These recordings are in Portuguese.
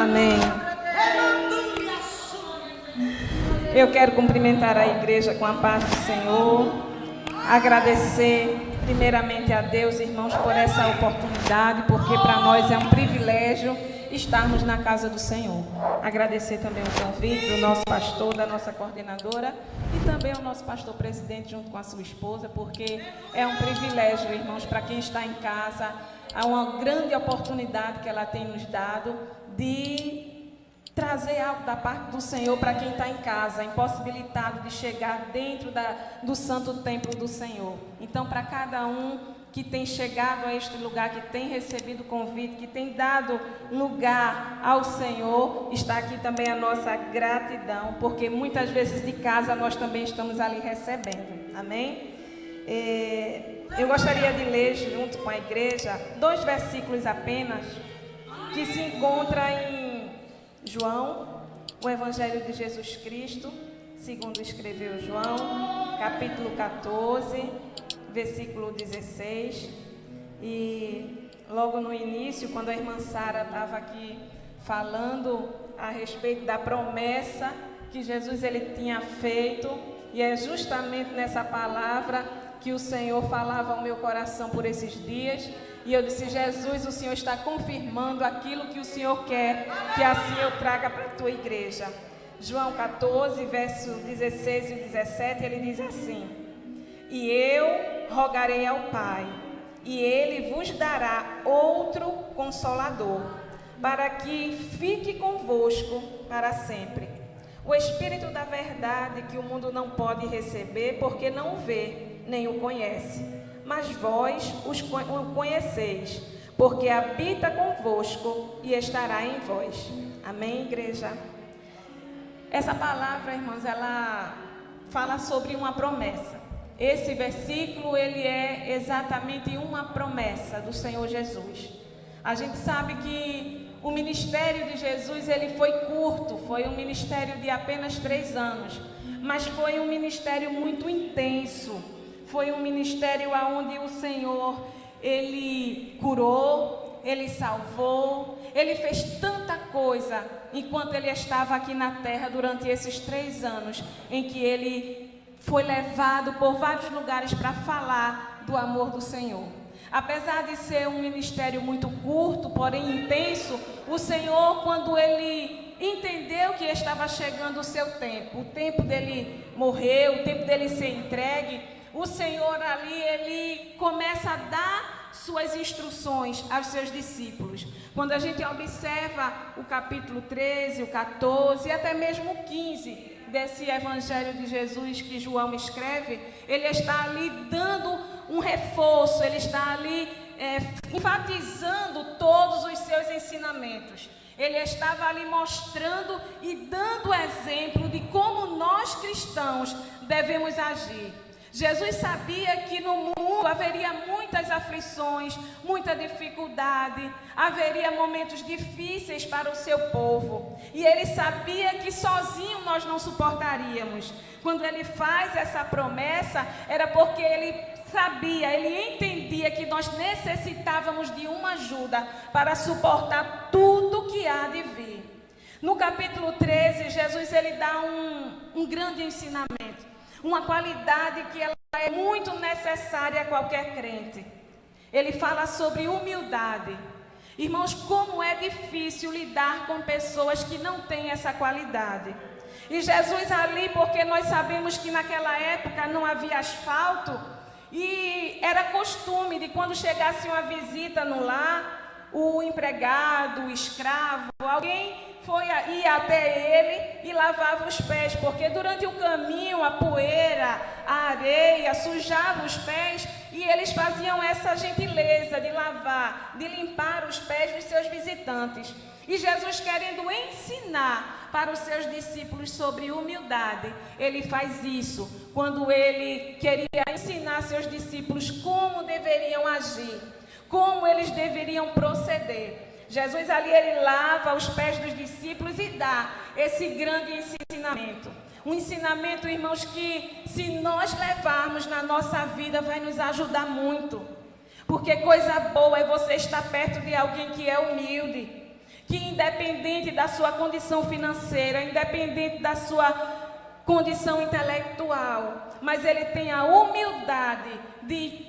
Amém. Eu quero cumprimentar a igreja com a paz do Senhor, agradecer primeiramente a Deus, irmãos, por essa oportunidade, porque para nós é um privilégio estarmos na casa do Senhor. Agradecer também o convite do nosso pastor, da nossa coordenadora e também ao nosso pastor presidente junto com a sua esposa, porque é um privilégio, irmãos, para quem está em casa, há uma grande oportunidade que ela tem nos dado de trazer algo da parte do Senhor para quem está em casa, impossibilitado de chegar dentro do santo templo do Senhor. Então, para cada um que tem chegado a este lugar, que tem recebido o convite, que tem dado lugar ao Senhor, está aqui também a nossa gratidão, porque muitas vezes de casa nós também estamos ali recebendo. Amém? Eu gostaria de ler junto com a igreja 2 versículos apenas, que se encontra em João, o Evangelho de Jesus Cristo, segundo escreveu João, capítulo 14, versículo 16. E logo no início, quando a irmã Sara estava aqui falando a respeito da promessa que Jesus ele tinha feito, e é justamente nessa palavra que o Senhor falava ao meu coração por esses dias. E eu disse: Jesus, o Senhor está confirmando aquilo que o Senhor quer que assim eu traga para a tua igreja. João 14, verso 16 e 17, ele diz assim: e eu rogarei ao Pai, e ele vos dará outro Consolador, para que fique convosco para sempre. O Espírito da verdade, que o mundo não pode receber, porque não o vê, nem o conhece. Mas vós o conheceis, porque habita convosco e estará em vós. Amém, igreja? Essa palavra, irmãos, ela fala sobre uma promessa. Esse versículo, ele é exatamente uma promessa do Senhor Jesus. A gente sabe que o ministério de Jesus, ele foi curto, foi um ministério de apenas 3 anos, mas foi um ministério muito intenso. Foi um ministério onde o Senhor, ele curou, ele salvou, ele fez tanta coisa enquanto ele estava aqui na terra durante esses 3 anos, em que ele foi levado por vários lugares para falar do amor do Senhor. Apesar de ser um ministério muito curto, porém intenso, o Senhor, quando ele entendeu que estava chegando o seu tempo, o tempo dele morrer, o tempo dele ser entregue, o Senhor ali, ele começa a dar suas instruções aos seus discípulos. Quando a gente observa o capítulo 13, o 14 e até mesmo o 15 desse Evangelho de Jesus que João escreve, ele está ali dando um reforço, ele está ali enfatizando todos os seus ensinamentos. Ele estava ali mostrando e dando exemplo de como nós cristãos devemos agir. Jesus sabia que no mundo haveria muitas aflições, muita dificuldade, haveria momentos difíceis para o seu povo. E ele sabia que sozinho nós não suportaríamos. Quando ele faz essa promessa, era porque ele sabia, ele entendia que nós necessitávamos de uma ajuda para suportar tudo que há de vir. No capítulo 13, Jesus ele dá um grande ensinamento. Uma qualidade que ela é muito necessária a qualquer crente. Ele fala sobre humildade. Irmãos, como é difícil lidar com pessoas que não têm essa qualidade. E Jesus ali, porque nós sabemos que naquela época não havia asfalto, e era costume de quando chegasse uma visita no lar, o empregado, o escravo, alguém ia até ele e lavava os pés, porque durante o caminho a poeira, a areia sujava os pés, e eles faziam essa gentileza de lavar, de limpar os pés dos seus visitantes. E Jesus, querendo ensinar para os seus discípulos sobre humildade, ele faz isso quando ele queria ensinar seus discípulos como deveriam agir, como eles deveriam proceder. Jesus ali, ele lava os pés dos discípulos e dá esse grande ensinamento. Um ensinamento, irmãos, que se nós levarmos na nossa vida vai nos ajudar muito. Porque coisa boa é você estar perto de alguém que é humilde, que independente da sua condição financeira, independente da sua condição intelectual, mas ele tem a humildade de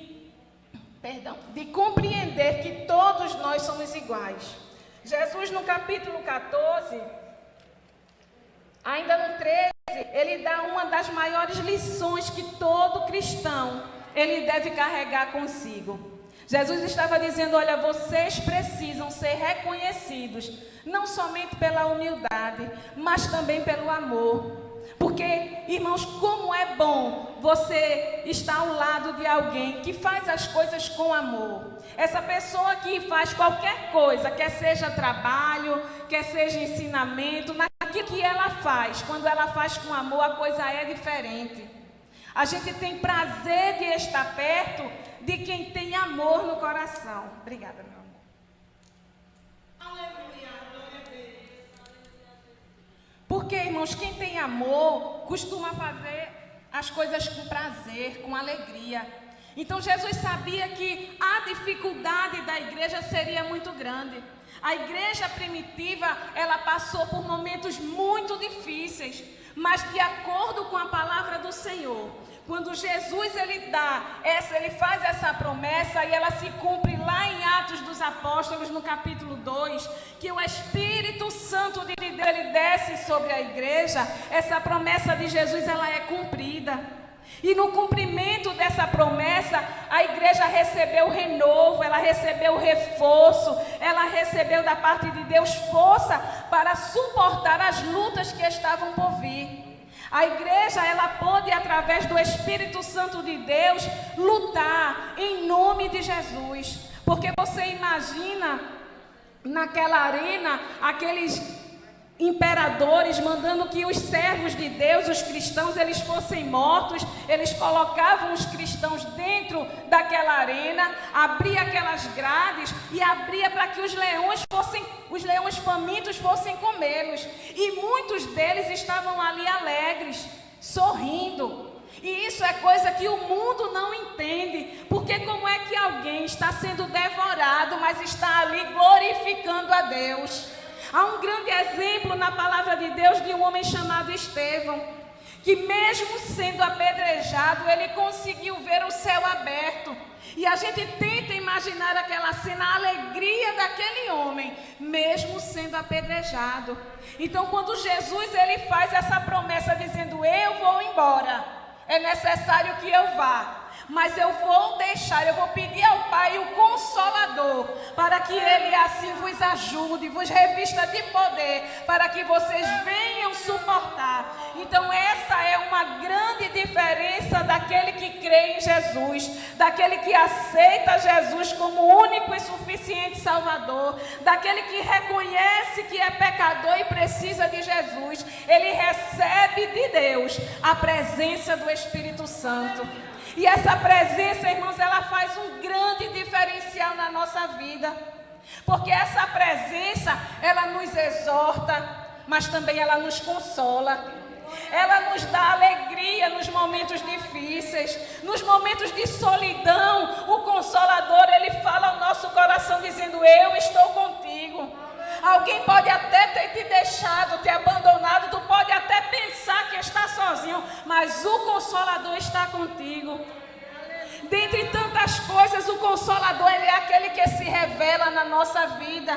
compreender que todos nós somos iguais. Jesus, no capítulo 14, ainda no 13, ele dá uma das maiores lições que todo cristão ele deve carregar consigo. Jesus estava dizendo, olha, vocês precisam ser reconhecidos, não somente pela humildade, mas também pelo amor. Porque, irmãos, como é bom você estar ao lado de alguém que faz as coisas com amor. Essa pessoa que faz qualquer coisa, quer seja trabalho, quer seja ensinamento, naquilo que ela faz, quando ela faz com amor, a coisa é diferente. A gente tem prazer de estar perto de quem tem amor no coração. Obrigada, meu amor. Aleluia, glória a Deus. Porque, irmãos, quem tem amor costuma fazer as coisas com prazer, com alegria. Então, Jesus sabia que a dificuldade da igreja seria muito grande. A igreja primitiva, ela passou por momentos muito difíceis, mas de acordo com a palavra do Senhor, quando Jesus ele faz essa promessa e ela se cumpre lá em Atos dos Apóstolos, no capítulo 2, que o Espírito Santo de Deus ele desce sobre a igreja, essa promessa de Jesus ela é cumprida. E no cumprimento dessa promessa, a igreja recebeu renovo, ela recebeu reforço, ela recebeu da parte de Deus força para suportar as lutas que estavam por vir. A igreja, ela pôde, através do Espírito Santo de Deus, lutar em nome de Jesus. Porque você imagina, naquela arena, aqueles imperadores mandando que os servos de Deus, os cristãos, eles fossem mortos. Eles colocavam os cristãos dentro daquela arena, abria aquelas grades e abria para que os leões famintos fossem comê-los. E muitos deles estavam ali alegres, sorrindo. E isso é coisa que o mundo não entende. Porque como é que alguém está sendo devorado, mas está ali glorificando a Deus? Há um grande exemplo na palavra de Deus de um homem chamado Estevão, que mesmo sendo apedrejado, ele conseguiu ver o céu aberto. E a gente tenta imaginar aquela cena, a alegria daquele homem, mesmo sendo apedrejado. Então, quando Jesus ele faz essa promessa dizendo, eu vou embora, é necessário que eu vá. Mas eu vou pedir ao Pai o Consolador, para que Ele assim vos ajude, vos revista de poder, para que vocês venham suportar. Então essa é uma grande diferença daquele que crê em Jesus, daquele que aceita Jesus como único e suficiente Salvador, daquele que reconhece que é pecador e precisa de Jesus. Ele recebe de Deus a presença do Espírito Santo. E essa presença, irmãos, ela faz um grande diferencial na nossa vida. Porque essa presença, ela nos exorta, mas também ela nos consola. Ela nos dá alegria nos momentos difíceis, nos momentos de solidão. O Consolador, ele fala ao nosso coração dizendo, eu estou contigo. Alguém pode até ter te deixado, te abandonado, tu pode até pensar que está sozinho, mas o Consolador está contigo. Dentre tantas coisas, o Consolador, ele é aquele que se revela na nossa vida.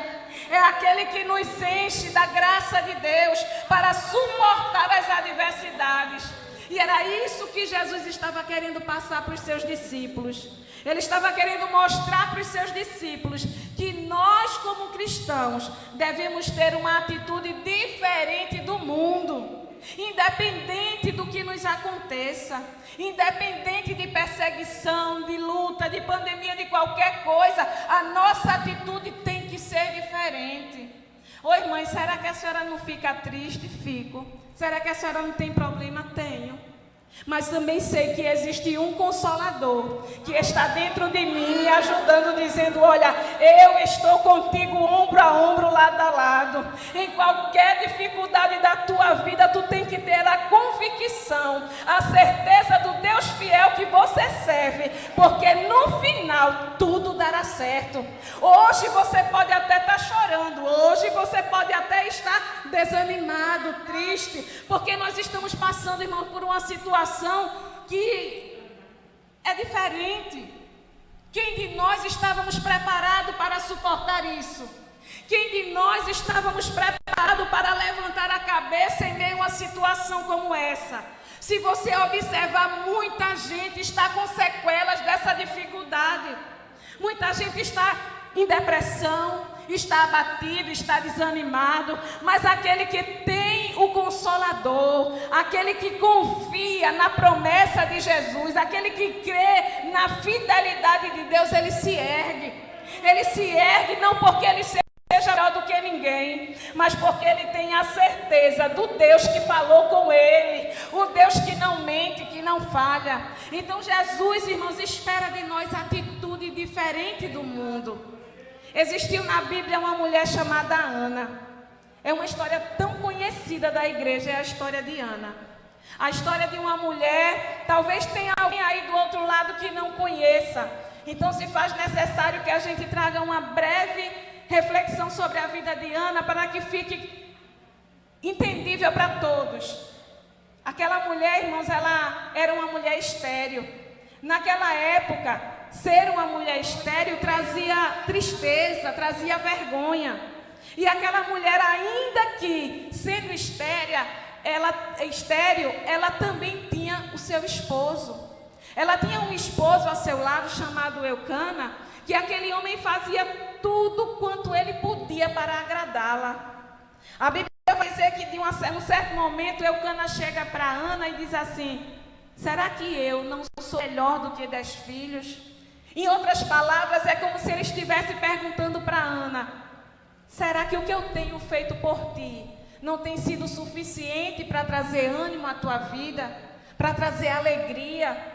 É aquele que nos enche da graça de Deus para suportar as adversidades. E era isso que Jesus estava querendo passar para os seus discípulos. Ele estava querendo mostrar para os seus discípulos que nós, como cristãos, devemos ter uma atitude diferente do mundo. Independente do que nos aconteça, independente de perseguição, de luta, de pandemia, de qualquer coisa, a nossa atitude tem que ser diferente. Oi, mãe, será que a senhora não fica triste? Fico. Será que a senhora não tem problema? Tenho. Mas também sei que existe um Consolador que está dentro de mim me ajudando, dizendo, olha, eu estou contigo ombro a ombro, lado a lado. Em qualquer dificuldade da tua vida, tu tem que ter a convicção, a certeza do Deus fiel que você serve, porque no final tudo dará certo. certo. Hoje você pode até estar chorando, hoje você pode até estar desanimado, triste, porque nós estamos passando, irmão, por uma situação que é diferente. Quem de nós estávamos preparados para suportar isso? Quem de nós estávamos preparados para levantar a cabeça em meio a uma situação como essa? Se você observar, muita gente está com sequelas dessa dificuldade. Muita gente está em depressão, está abatido, está desanimado. Mas aquele que tem o Consolador, aquele que confia na promessa de Jesus, aquele que crê na fidelidade de Deus, ele se ergue. Ele se ergue não porque ele seja melhor do que ninguém, mas porque ele tem a certeza do Deus que falou com ele, o Deus que não mente, que não falha. Então Jesus, irmãos, espera de nós atitude diferente do mundo. Existiu na Bíblia uma mulher chamada Ana. É uma história tão conhecida da igreja, é a história de Ana. A história de uma mulher, talvez tenha alguém aí do outro lado que não conheça. Então se faz necessário que a gente traga uma breve reflexão sobre a vida de Ana, para que fique entendível para todos. Aquela mulher, irmãos, ela era uma mulher estéril. Naquela época, ser uma mulher estéril trazia tristeza, trazia vergonha. E aquela mulher, ainda que sendo estéril, ela também tinha o seu esposo. Ela tinha um esposo a seu lado chamado Eucana, que aquele homem fazia tudo quanto ele podia para agradá-la. A Bíblia vai dizer que de um certo momento Eucana chega para Ana e diz assim: será que eu não sou melhor do que 10 filhos? Em outras palavras, é como se ele estivesse perguntando para Ana: será que o que eu tenho feito por ti não tem sido suficiente para trazer ânimo à tua vida, para trazer alegria?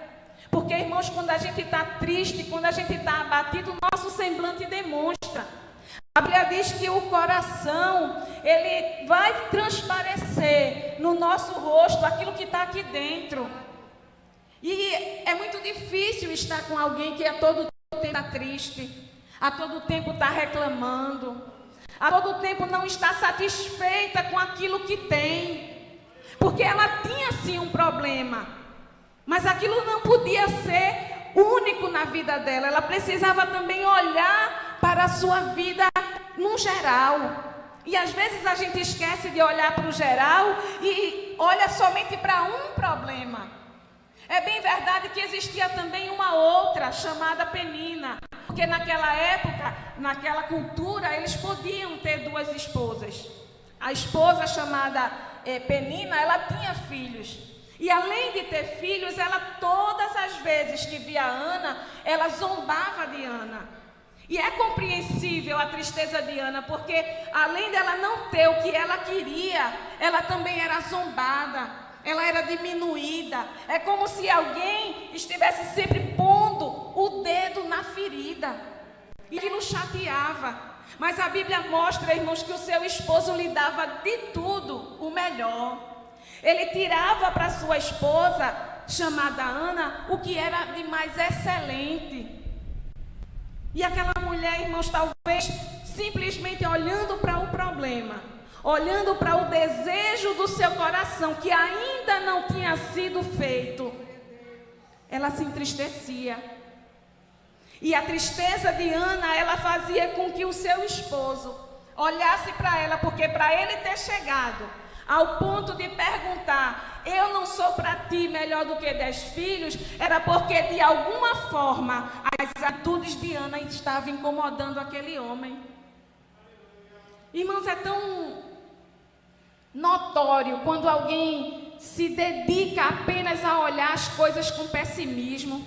Porque, irmãos, quando a gente está triste, quando a gente está abatido, o nosso semblante demonstra. A Bíblia diz que o coração, ele vai transparecer no nosso rosto aquilo que está aqui dentro. E é muito difícil estar com alguém que a todo tempo está triste, a todo tempo está reclamando, a todo tempo não está satisfeita com aquilo que tem. Porque ela tinha sim um problema, mas aquilo não podia ser único na vida dela. Ela precisava também olhar para a sua vida no geral. E às vezes a gente esquece de olhar para o geral e olha somente para um problema. É bem verdade que existia também uma outra chamada Penina. Porque naquela época, naquela cultura, eles podiam ter 2 esposas. A esposa chamada Penina, ela tinha filhos. E além de ter filhos, ela todas as vezes que via Ana, ela zombava de Ana. E é compreensível a tristeza de Ana, porque além dela não ter o que ela queria, ela também era zombada, ela era diminuída. É como se alguém estivesse sempre pondo o dedo na ferida. E aquilo chateava. Mas a Bíblia mostra, irmãos, que o seu esposo lhe dava de tudo o melhor. Ele tirava para sua esposa, chamada Ana, o que era de mais excelente. E aquela mulher, irmãos, talvez simplesmente olhando para o problema, olhando para o desejo do seu coração, que ainda não tinha sido feito, ela se entristecia. E a tristeza de Ana, ela fazia com que o seu esposo olhasse para ela, porque para ele ter chegado ao ponto de perguntar: eu não sou para ti melhor do que 10 filhos, era porque de alguma forma as atitudes de Ana estavam incomodando aquele homem. Irmãos, é tão notório quando alguém se dedica apenas a olhar as coisas com pessimismo.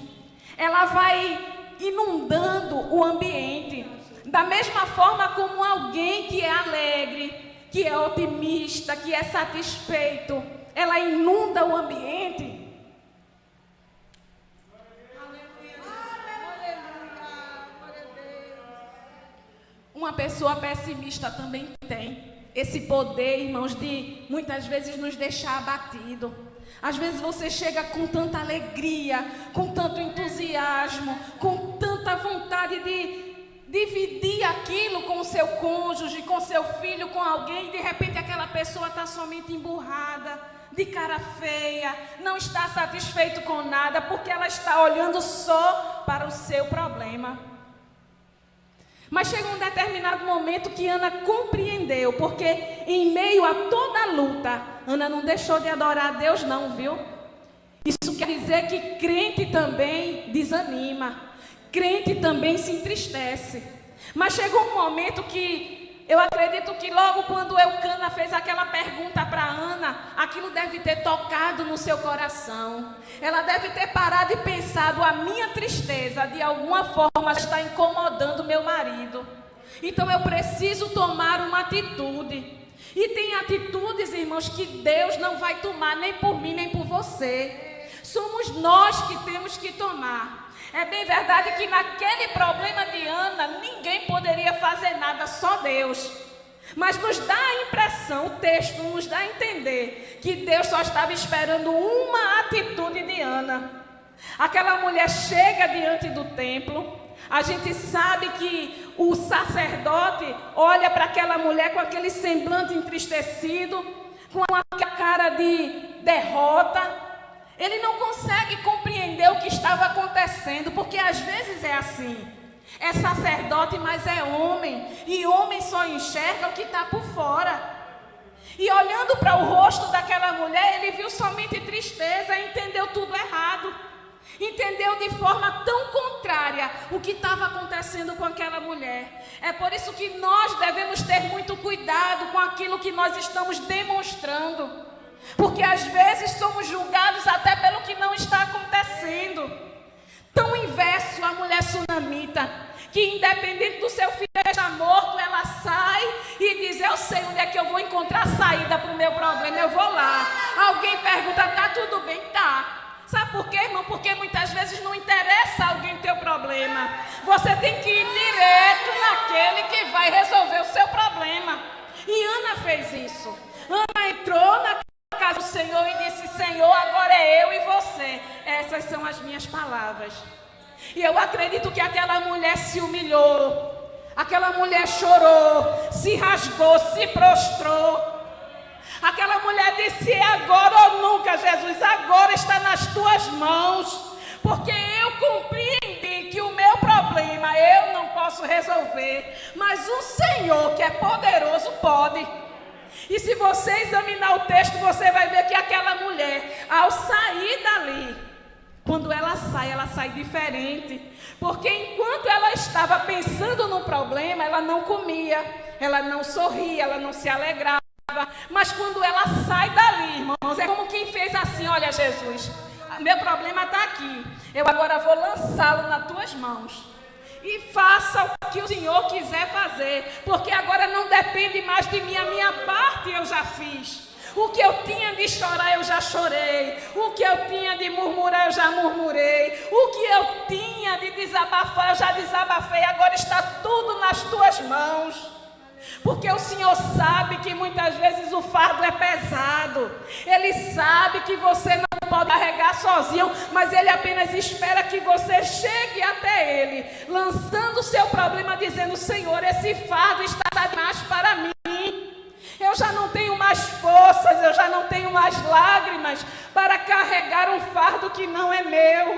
Ela vai inundando o ambiente, da mesma forma como alguém que é alegre, que é otimista, que é satisfeito, ela inunda o ambiente. Uma pessoa pessimista também tem esse poder, irmãos, de muitas vezes nos deixar abatido. Às vezes você chega com tanta alegria, com tanto entusiasmo, com tanta vontade de dividir aquilo com o seu cônjuge, com o seu filho, com alguém, e de repente aquela pessoa está somente emburrada, de cara feia, não está satisfeito com nada, porque ela está olhando só para o seu problema. Mas chegou um determinado momento que Ana compreendeu, porque em meio a toda a luta, Ana não deixou de adorar a Deus não, viu? Isso quer dizer que crente também desanima, crente também se entristece. Mas chegou um momento que eu acredito que logo quando Eucana fez aquela pergunta para Ana, aquilo deve ter tocado no seu coração. Ela deve ter parado e pensado, a minha tristeza de alguma forma está incomodando meu marido. Então eu preciso tomar uma atitude. E tem atitudes, irmãos, que Deus não vai tomar nem por mim nem por você. Somos nós que temos que tomar. É bem verdade que naquele problema de Ana, ninguém poderia fazer nada, só Deus. Mas nos dá a impressão, o texto nos dá a entender, que Deus só estava esperando uma atitude de Ana. Aquela mulher chega diante do templo, a gente sabe que o sacerdote olha para aquela mulher com aquele semblante entristecido, com aquela cara de derrota. Ele não consegue compreender o que estava acontecendo, porque às vezes é assim. É sacerdote, mas é homem. E homem só enxerga o que está por fora. E olhando para o rosto daquela mulher, ele viu somente tristeza e entendeu tudo errado. Entendeu de forma tão contrária o que estava acontecendo com aquela mulher. É por isso que nós devemos ter muito cuidado com aquilo que nós estamos demonstrando. Porque às vezes somos julgados até pelo que não está acontecendo. Tão inverso a mulher sunamita, que independente do seu filho estar morto, ela sai e diz, eu sei onde é que eu vou encontrar saída para o meu problema, eu vou lá. Alguém pergunta, tá tudo bem? Tá. Sabe por quê, irmão? Porque muitas vezes não interessa alguém teu problema. Você tem que ir direto naquele que vai resolver o seu problema. E Ana fez isso. Ana entrou na casa do Senhor e disse, Senhor, agora é eu e você. Essas são as minhas palavras. E eu acredito que aquela mulher se humilhou. Aquela mulher chorou, se rasgou, se prostrou. Aquela mulher disse, é agora ou nunca, Jesus, agora está nas tuas mãos. Porque eu compreendi que o meu problema eu não posso resolver. Mas o Senhor, que é poderoso, pode. E se você examinar o texto, você vai ver que aquela mulher, ao sair dali, quando ela sai diferente. Porque enquanto ela estava pensando no problema, ela não comia, ela não sorria, ela não se alegrava. Mas quando ela sai dali, irmãos, é como quem fez assim, olha Jesus, meu problema está aqui, eu agora vou lançá-lo nas tuas mãos. E faça o que o Senhor quiser fazer, porque agora não depende mais de mim, a minha parte eu já fiz. O que eu tinha de chorar eu já chorei, o que eu tinha de murmurar eu já murmurei, o que eu tinha de desabafar eu já desabafei, agora está tudo nas tuas mãos. Porque o Senhor sabe que muitas vezes o fardo é pesado. Ele sabe que você não pode carregar sozinho, mas Ele apenas espera que você chegue até Ele, lançando o seu problema, dizendo, Senhor, esse fardo está demais para mim. Eu já não tenho mais forças, eu já não tenho mais lágrimas para carregar um fardo que não é meu.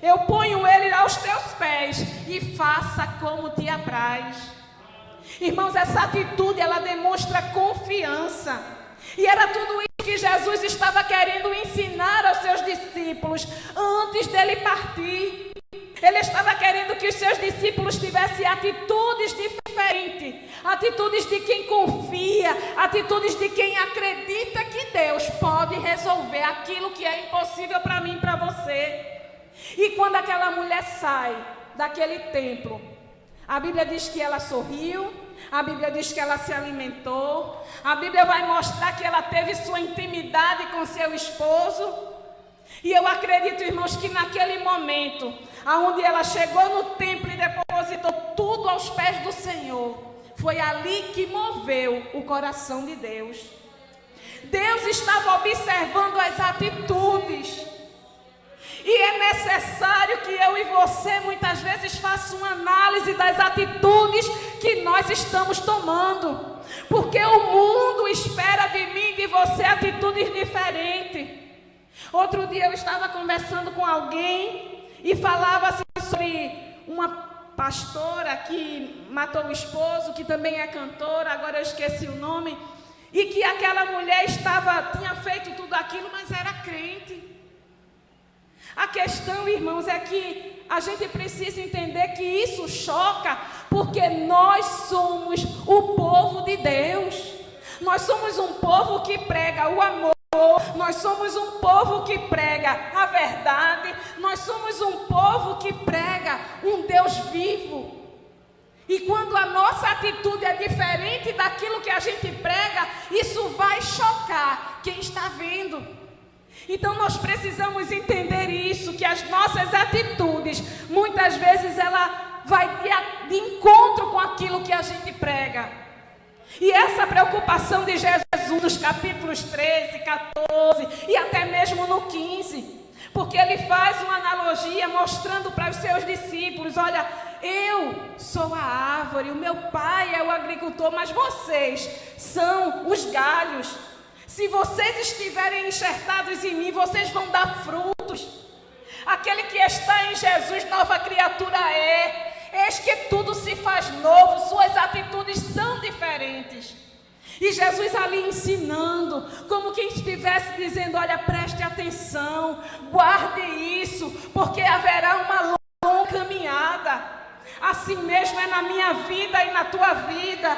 Eu ponho ele aos teus pés e faça como te apraz. Irmãos, essa atitude, ela demonstra confiança. E era tudo isso que Jesus estava querendo ensinar aos seus discípulos antes dele partir. Ele estava querendo que os seus discípulos tivessem atitudes diferentes. Atitudes de quem confia, atitudes de quem acredita que Deus pode resolver aquilo que é impossível para mim e para você. E quando aquela mulher sai daquele templo, a Bíblia diz que ela sorriu, a Bíblia diz que ela se alimentou, a Bíblia vai mostrar que ela teve sua intimidade com seu esposo. E eu acredito, irmãos, que naquele momento, aonde ela chegou no templo e depositou tudo aos pés do Senhor, foi ali que moveu o coração de Deus. Deus estava observando as atitudes. E é necessário que eu e você muitas vezes façam uma análise das atitudes que nós estamos tomando. Porque o mundo espera de mim e de você atitudes diferentes. Outro dia eu estava conversando com alguém e falava assim sobre uma pastora que matou o esposo, que também é cantora, agora eu esqueci o nome, e que aquela mulher tinha feito tudo aquilo, mas era crente. A questão, irmãos, é que a gente precisa entender que isso choca, porque nós somos o povo de Deus. Nós somos um povo que prega o amor, nós somos um povo que prega a verdade, nós somos um povo que prega um Deus vivo. E quando a nossa atitude é diferente daquilo que a gente prega, isso vai chocar quem está vendo. Então nós precisamos entender isso, que as nossas atitudes, muitas vezes ela vai de encontro com aquilo que a gente prega. E essa preocupação de Jesus nos capítulos 13, 14 e até mesmo no 15, porque ele faz uma analogia mostrando para os seus discípulos, olha, eu sou a árvore, o meu pai é o agricultor, mas vocês são os galhos. Se vocês estiverem enxertados em mim, vocês vão dar frutos. Aquele que está em Jesus, nova criatura é. Eis que tudo se faz novo, suas atitudes são diferentes. E Jesus ali ensinando, como quem estivesse dizendo, olha, preste atenção, guarde isso, porque haverá uma longa caminhada. Assim mesmo é na minha vida e na tua vida.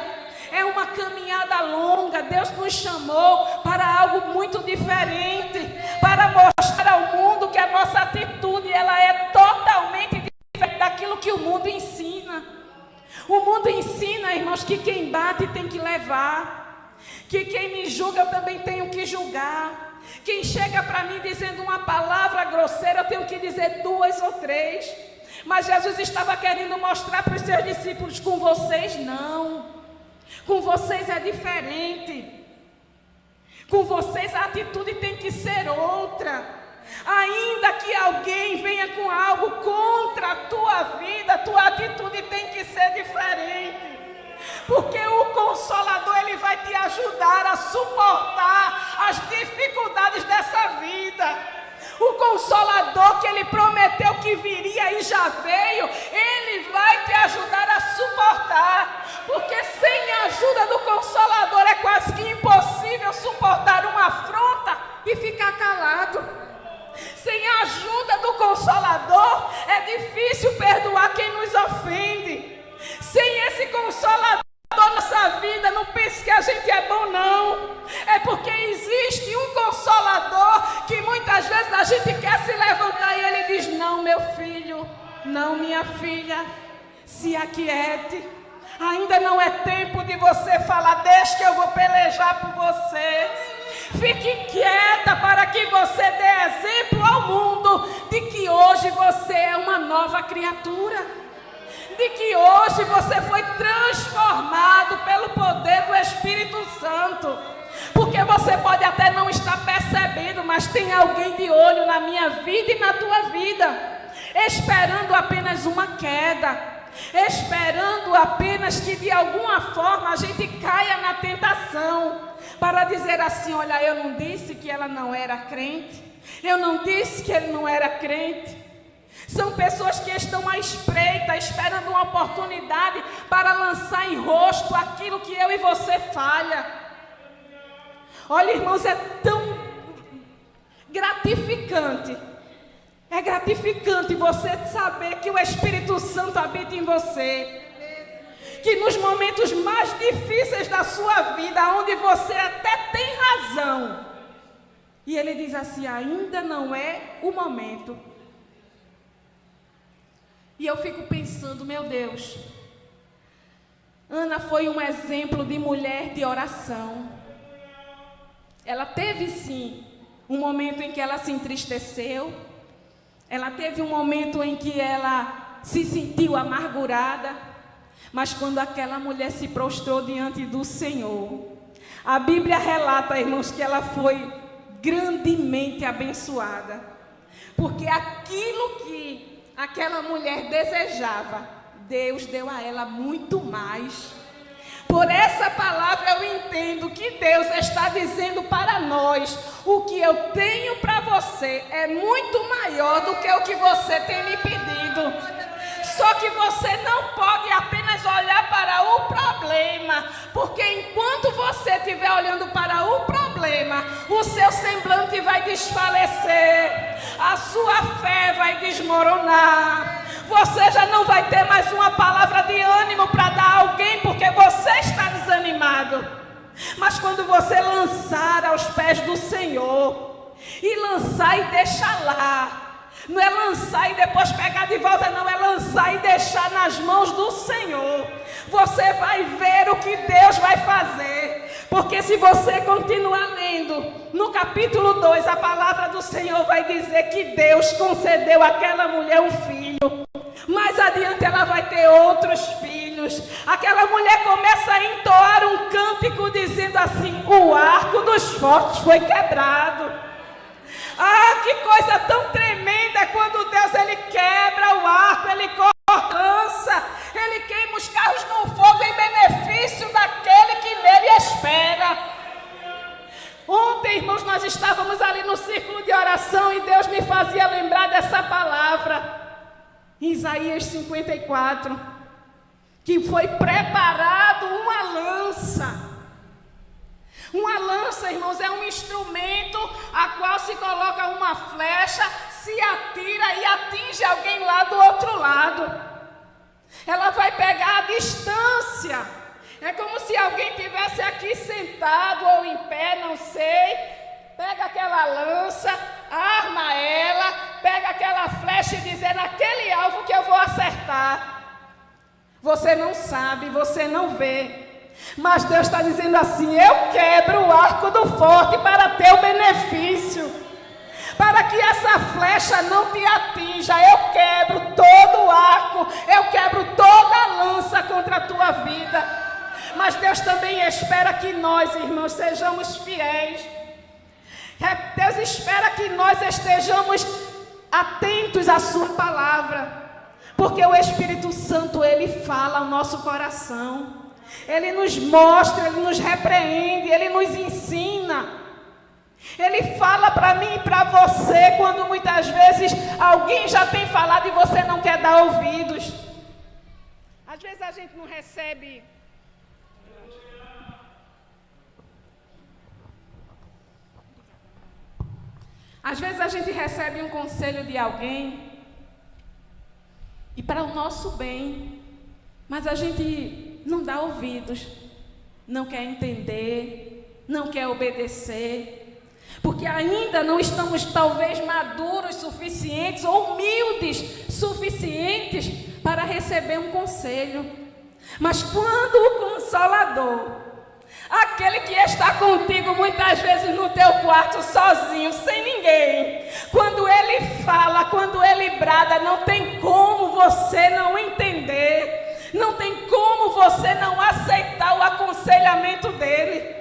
É uma caminhada longa. Deus nos chamou para algo muito diferente, para mostrar ao mundo que a nossa atitude ela é totalmente diferente daquilo que o mundo ensina. O mundo ensina, irmãos, que quem bate tem que levar, que quem me julga eu também tenho que julgar. Quem chega para mim dizendo uma palavra grosseira, eu tenho que dizer 2 ou 3. Mas Jesus estava querendo mostrar para os seus discípulos, com vocês não. Com vocês é diferente. Com vocês a atitude tem que ser outra. Ainda que alguém venha com algo contra a tua vida, a tua atitude tem que ser diferente. Porque o Consolador, ele vai te ajudar a suportar as dificuldades dessa vida. O Consolador que ele prometeu que viria e já veio, ele vai te ajudar a suportar. Porque sem a ajuda do Consolador é quase que impossível suportar uma afronta e ficar calado. Sem a ajuda do Consolador é difícil perdoar quem nos ofende. Sem esse Consolador na nossa vida, não pense que a gente é bom, não. É porque existe um Consolador que muitas vezes a gente quer se levantar e ele diz, não, meu filho, não, minha filha, se aquiete. Ainda não é tempo de você falar, deixa que eu vou pelejar por você. Fique quieta para que você dê exemplo ao mundo de que hoje você é uma nova criatura. De que hoje você foi transformado pelo poder do Espírito Santo. Porque você pode até não estar percebendo, mas tem alguém de olho na minha vida e na tua vida, esperando apenas uma queda, esperando apenas que de alguma forma a gente caia na tentação, para dizer assim, olha, eu não disse que ela não era crente, eu não disse que ele não era crente. São pessoas que estão à espreita, esperando uma oportunidade para lançar em rosto aquilo que eu e você falha. Olha, irmãos, é tão gratificante. É gratificante você saber que o Espírito Santo habita em você. Que nos momentos mais difíceis da sua vida, onde você até tem razão, e ele diz assim, ainda não é o momento. E eu fico pensando, meu Deus, Ana foi um exemplo de mulher de oração. Ela teve sim um momento em que ela se entristeceu. Ela teve um momento em que ela se sentiu amargurada. Mas quando aquela mulher se prostrou diante do Senhor, a Bíblia relata, irmãos, que ela foi grandemente abençoada. Porque aquilo que aquela mulher desejava, Deus deu a ela muito mais. Por essa palavra eu entendo que Deus está dizendo para nós: o que eu tenho para você é muito maior do que o que você tem me pedido. Só que você não pode apenas olhar para o problema, porque enquanto você estiver olhando para o problema, o seu semblante vai desfalecer, a sua fé vai desmoronar, você já não vai ter mais uma palavra de ânimo para dar a alguém, porque você está desanimado. Mas quando você lançar aos pés do Senhor, e lançar e deixar lá, não é lançar e depois pegar de volta, não, é lançar e deixar nas mãos do Senhor. Você vai ver o que Deus vai fazer. Porque se você continuar lendo, no capítulo 2, a palavra do Senhor vai dizer que Deus concedeu àquela mulher um filho. Mais adiante ela vai ter outros filhos. Aquela mulher começa a entoar um cântico dizendo assim: o arco dos fortes foi quebrado. Ah, que coisa tão tremenda quando Deus ele quebra o arco, ele lança, ele queima os carros no fogo em benefício daquele que nele espera. Ontem, irmãos, nós estávamos ali no círculo de oração e Deus me fazia lembrar dessa palavra, em Isaías 54, que foi preparado uma lança. Uma lança, irmãos, é um instrumento a qual se coloca uma flecha, se atira e atinge alguém lá do outro lado. Ela vai pegar a distância. É como se alguém tivesse aqui sentado ou em pé, não sei. Pega aquela lança, arma ela, pega aquela flecha e diz: é naquele alvo que eu vou acertar. Você não sabe, você não vê. Mas Deus está dizendo assim: eu quebro o arco do forte para teu benefício, para que essa flecha não te atinja. Eu quebro todo o arco, eu quebro toda a lança contra a tua vida. Mas Deus também espera que nós, irmãos, sejamos fiéis. Deus espera que nós estejamos atentos à sua palavra, porque o Espírito Santo, ele fala ao nosso coração. Ele nos mostra, ele nos repreende, ele nos ensina. Ele fala para mim e para você quando muitas vezes alguém já tem falado e você não quer dar ouvidos. Às vezes a gente não recebe. Às vezes a gente recebe um conselho de alguém e para o nosso bem, mas a gente não dá ouvidos, não quer entender, não quer obedecer, porque ainda não estamos talvez maduros suficientes ou humildes suficientes para receber um conselho. Mas quando o Consolador, aquele que está contigo muitas vezes no teu quarto sozinho, sem ninguém, quando ele fala, quando ele brada, não tem como você não entender. Não tem como você não aceitar o aconselhamento dele,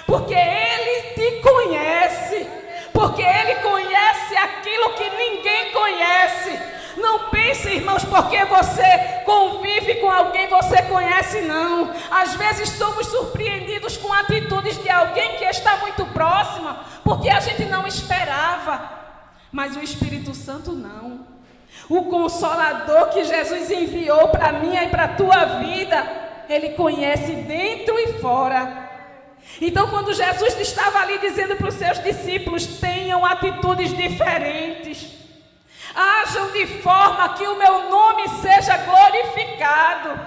porque ele te conhece, porque ele conhece aquilo que ninguém conhece. Não pense, irmãos, porque você convive com alguém, você conhece, não. Às vezes somos surpreendidos com atitudes de alguém que está muito próxima, porque a gente não esperava, mas o Espírito Santo não. O Consolador que Jesus enviou para mim e para a tua vida, ele conhece dentro e fora. Então, quando Jesus estava ali dizendo para os seus discípulos: tenham atitudes diferentes, hajam de forma que o meu nome seja glorificado,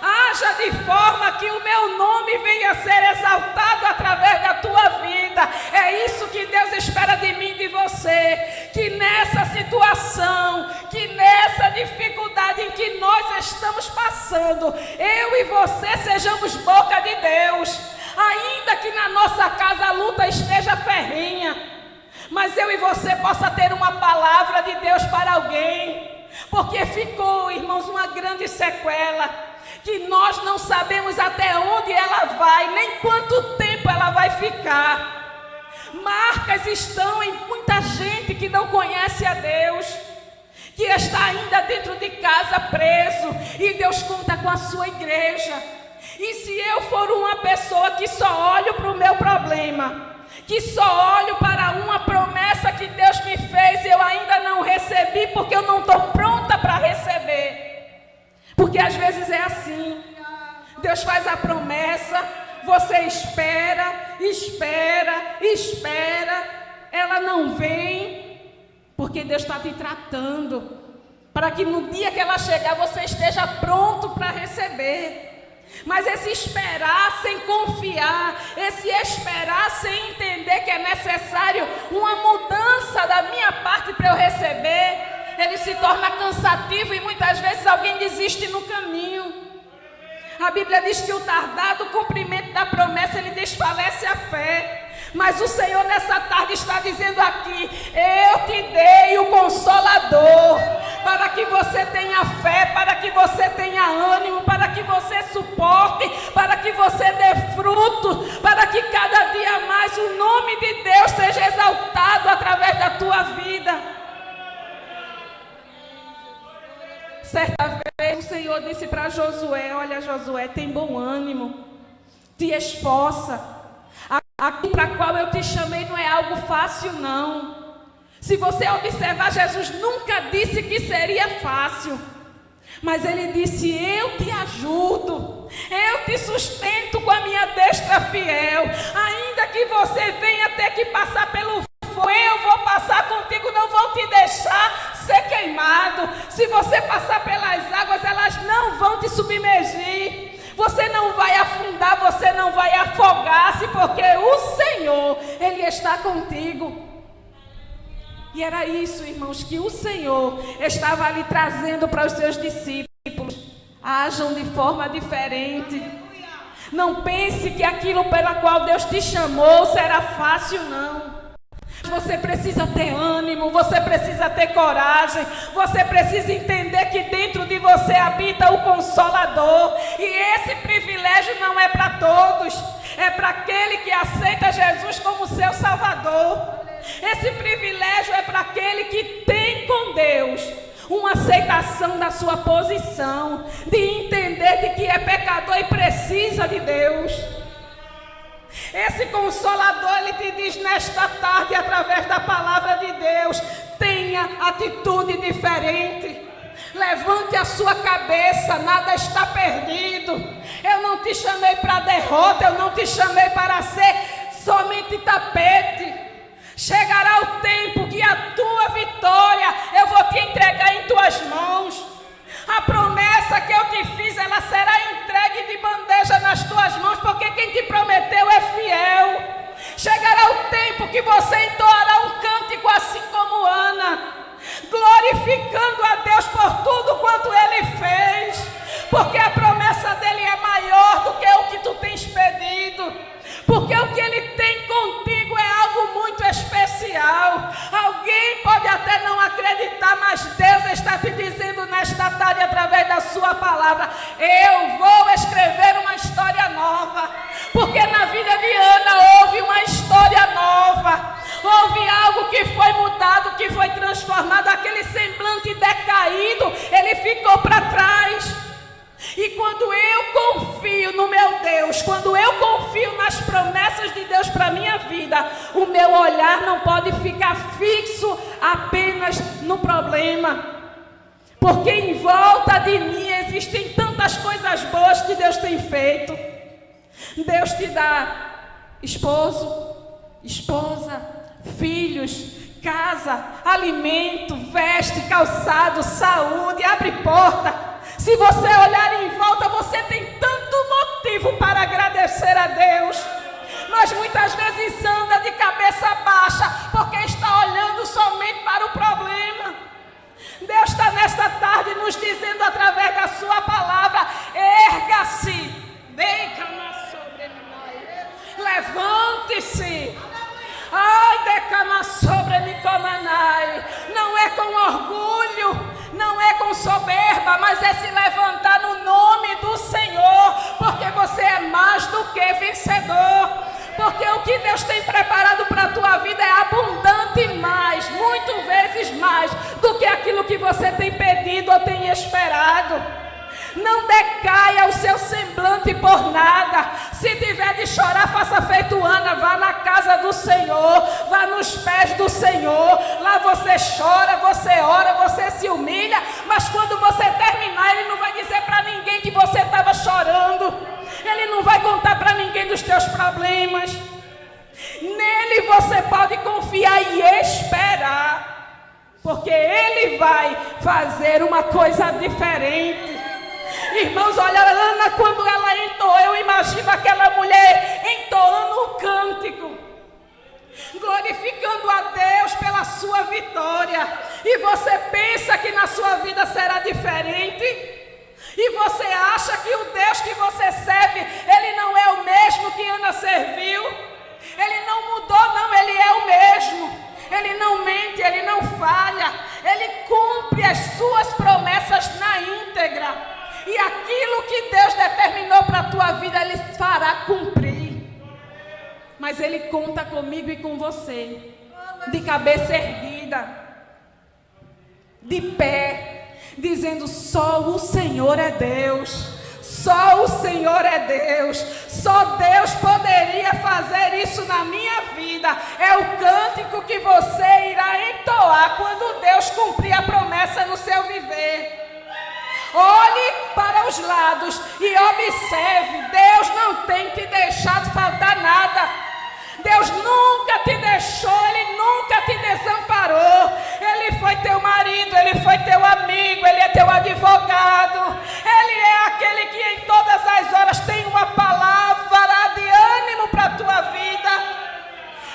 haja de forma que o meu nome venha a ser exaltado através da tua vida. É isso que Deus espera de mim e de você, que nessa situação, que nessa dificuldade em que nós estamos passando, eu e você sejamos boca de Deus. Ainda que na nossa casa a luta esteja ferrenha, mas eu e você possa ter uma palavra de Deus para alguém, porque ficou, irmãos, uma grande sequela, que nós não sabemos até onde ela vai, nem quanto tempo ela vai ficar. Marcas estão em muita gente que não conhece a Deus, que está ainda dentro de casa preso, e Deus conta com a sua igreja. E se eu for uma pessoa que só olho para o meu problema, que só olho para uma promessa que Deus me fez e eu ainda não recebi, porque eu não estou pronta para receber. Porque às vezes é assim, Deus faz a promessa, você espera, ela não vem, porque Deus está te tratando, para que no dia que ela chegar você esteja pronto para receber. Mas esse esperar sem confiar, esse esperar sem entender que é necessário uma mudança da minha parte para eu receber, ele se torna cansativo e muitas vezes alguém desiste no caminho. A Bíblia diz que o tardado cumprimento da promessa, ele desfalece a fé. Mas o Senhor nessa tarde está dizendo aqui: eu te dei o Consolador, para que você tenha fé, para que você tenha ânimo, para que você suporte, para que você dê fruto, para que cada dia mais o nome de Deus seja exaltado através da tua vida. Certa vez o Senhor disse para Josué: olha, Josué, tem bom ânimo, te esforça. Aquilo para qual eu te chamei não é algo fácil, não. Se você observar, Jesus nunca disse que seria fácil, mas ele disse: eu te ajudo, eu te sustento com a minha destra fiel. Ainda que você venha ter que passar pelo fogo, eu vou passar contigo, não vou te deixar ser queimado. Se você passar pelas águas, elas não vão te submergir. Você não vai afundar, você não vai afogar-se, porque o Senhor, Ele está contigo. E era isso, irmãos, que o Senhor estava ali trazendo para os seus discípulos. Ajam de forma diferente. Não pense que aquilo pela qual Deus te chamou será fácil, não. Você precisa ter ânimo, você precisa ter coragem, você precisa entender que dentro de você habita o Consolador. E esse privilégio não é para todos, é para aquele que aceita Jesus como seu Salvador. Esse privilégio é para aquele que tem com Deus uma aceitação da sua posição, de entender de que é pecador e precisa de Deus. Esse Consolador, ele te diz nesta tarde, através da palavra de Deus: tenha atitude diferente, levante a sua cabeça, nada está perdido. Eu não te chamei para derrota, eu não te chamei para ser somente tapete. Chegará o tempo que a tua vitória eu vou te entregar em tuas mãos. A promessa que eu te fiz, ela será entregue de bandeja nas tuas mãos, porque quem te prometeu é fiel. Chegará o tempo que você entoará um cântico assim como Ana, glorificando a Deus por tudo quanto Ele fez, porque a promessa dEle é maior do que o que tu tens pedido, porque o que Ele tem contigo é algo muito especial. Alguém pode até não acreditar, mas Deus está te dizendo nesta tarde, através da sua palavra: eu vou escrever uma história nova. Porque na vida de Ana houve uma história nova, houve algo que foi mudado, que foi transformado. Aquele semblante decaído, ele ficou para trás. E quando eu confio no meu Deus, quando eu confio nas promessas de Deus para a minha vida, o meu olhar não pode ficar fixo apenas no problema. Porque em volta de mim existem tantas coisas boas que Deus tem feito. Deus te dá esposo, esposa, filhos, casa, alimento, veste, calçado, saúde, abre porta. Se você olhar em volta, você tem tanto motivo para agradecer a Deus. Mas muitas vezes anda de cabeça baixa, porque está olhando somente para o problema. Deus está nesta tarde nos dizendo através da sua palavra: erga-se, levante-se. Ai, decama sobre mim, não é com orgulho, não é com soberba, mas é se levantar no nome do Senhor, porque você é mais do que vencedor. Porque o que Deus tem preparado para a tua mais do que aquilo que você tem pedido ou tem esperado. Não decaia o seu semblante por nada. Se tiver de chorar, faça feito Ana. Vá na casa do Senhor, vá nos pés do Senhor. Lá você chora, você ora, você se humilha. Mas quando você terminar, Ele não vai dizer para ninguém que você estava chorando. Ele não vai contar para ninguém dos teus problemas. Nele você pode confiar e esperar, porque Ele vai fazer uma coisa diferente. Irmãos, olha, Ana, quando ela entoou, eu imagino aquela mulher entoando um cântico, glorificando a Deus pela sua vitória. E você pensa que na sua vida será diferente? E você acha que o Deus que você serve, Ele não é o mesmo que Ana serviu? Ele não mudou, não, Ele é o mesmo. Ele não mente, Ele não falha. Ele cumpre as suas promessas na íntegra. E aquilo que Deus determinou para a tua vida, Ele fará cumprir. Mas Ele conta comigo e com você, de cabeça erguida, de pé, dizendo: só o Senhor é Deus. Só o Senhor é Deus. Só Deus poderia fazer isso na minha vida. É o cântico que você irá entoar quando Deus cumprir a promessa no seu viver. Olhe para os lados e observe. Deus não tem te deixado faltar nada. Deus nunca te deixou, Ele nunca te desamparou. Ele foi teu marido, Ele foi teu amigo, Ele é teu advogado. Ele é aquele que em todas as horas tem uma palavra de ânimo para a tua vida.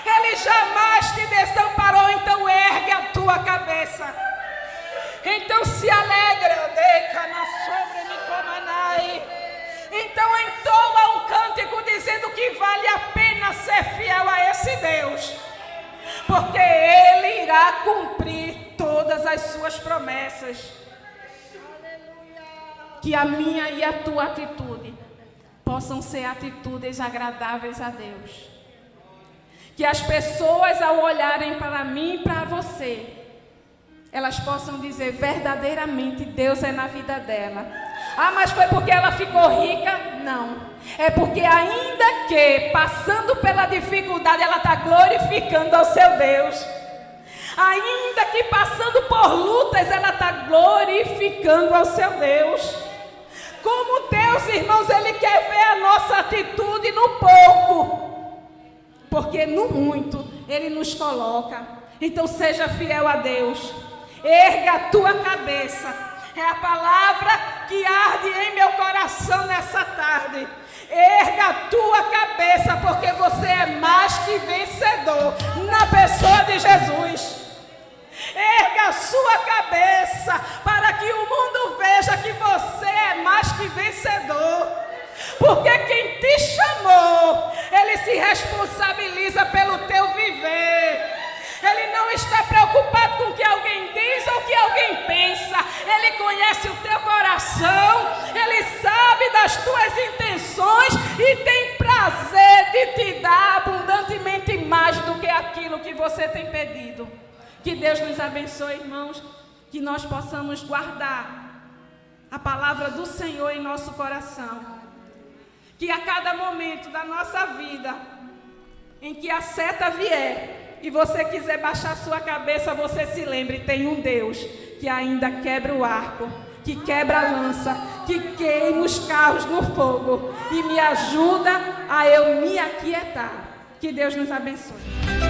Ele jamais te desamparou, então ergue a tua cabeça. Então se alegra, então entoa um cântico dizendo que vale a pena ser fiel a esse Deus, porque Ele irá cumprir todas as suas promessas. Que a minha e a tua atitude possam ser atitudes agradáveis a Deus. Que as pessoas, ao olharem para mim e para você, elas possam dizer: verdadeiramente Deus é na vida dela. Ah, mas foi porque ela ficou rica? Não. É porque ainda que passando pela dificuldade, ela está glorificando ao seu Deus. Ainda que passando por lutas, ela está glorificando ao seu Deus. Como Deus, irmãos, Ele quer ver a nossa atitude no pouco, porque no muito Ele nos coloca. Então seja fiel a Deus. Erga a tua cabeça. É a palavra que arde em meu coração nessa tarde. Erga a tua cabeça, porque você é mais que vencedor na pessoa de Jesus. Erga a sua cabeça para que o mundo veja que você é mais que vencedor. Porque quem te chamou, Ele se responsabiliza pelo teu viver. Ele não está preocupado com o que alguém diz ou o que alguém pensa. Ele conhece o teu coração. Ele sabe das tuas intenções e tem prazer de te dar abundantemente mais do que aquilo que você tem pedido. Que Deus nos abençoe, irmãos. Que nós possamos guardar a palavra do Senhor em nosso coração. Que a cada momento da nossa vida em que a seta vier e você quiser baixar sua cabeça, você se lembre: tem um Deus que ainda quebra o arco, que quebra a lança, que queima os carros no fogo e me ajuda a eu me aquietar. Que Deus nos abençoe.